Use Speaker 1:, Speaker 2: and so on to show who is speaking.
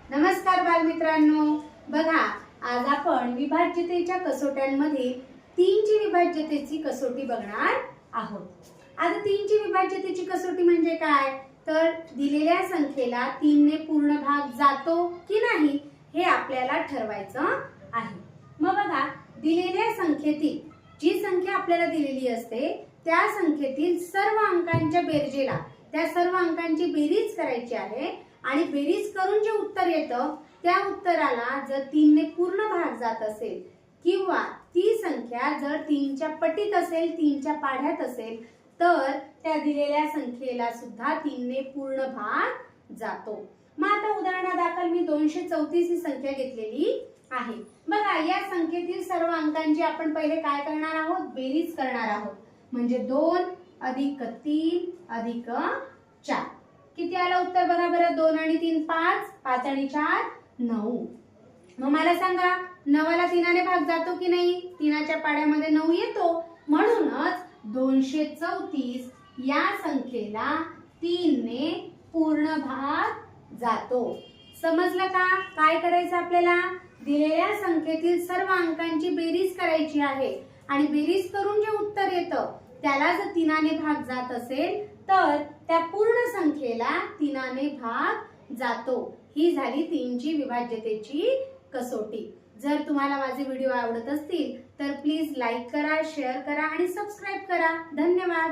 Speaker 1: नमस्कार बालमित्रांनो, बघा आज आपण विभाज्यतेच्या कसोट्यांमध्ये 3 ची विभाज्यतेची कसोटी बघणार आहोत। आता 3 ची विभाज्यतेची कसोटी म्हणजे काय, तर दिलेल्या संख्येला 3 ने पूर्ण भाग जातो की नाही हे आपल्याला ठरवायचं आहे। मग बघा, दिलेल्या संख्येतील जी संख्या आपल्याला दिलेली असते त्या संख्येतील सर्व अंकांच्या बेरजेला त्या सर्व अंकांची बेरीज करायची आहे आणि बेरीज करून जे उत्तर येतं त्या उत्तराला जर 3 ने पूर्ण भाग जात असेल किंवा ती संख्या जर 3 च्या पटीत असेल, 3 च्या पाढ्यात असेल, तर त्या दिलेल्या संख्येला सुद्धा 3 ने पूर्ण भाग जातो। मग आता उदाहरणादाखल मी 234 ही संख्या घेतलेली आहे। बघा, या संख्येतील सर्व अंकांची आपण पहिले काय करणार आहोत, बेरीज करणार आहोत। म्हणजे 2 अधिक 3 अधिक 4 किती आलं उत्तर बघा बरं। 2 आणि 3 5, 5 आणि 4 9। मग मला सांगा, 9 ला 3 ने भाग जातो की नाही? 3 च्या पाढ्यामध्ये 9 येतो, म्हणूनच 234 या संख्येला 3 ने पूर्ण भाग जातो। समजलं का? काय करायचं आपल्याला, दिलेल्या संख्येतील सर्व अंकांची बेरीज करायची आहे आणि बेरीज करून जे उत्तर येतं त्याला जर 3 ने भाग जात असेल तर त्या पूर्ण संख्येला 3 ने भाग जातो। ही झाली 3 ची विभाज्यतेची कसोटी। जर तुम्हाला माझे व्हिडिओ आवडत असतील तर प्लीज लाईक करा, शेअर करा आणि सबस्क्राइब करा। धन्यवाद।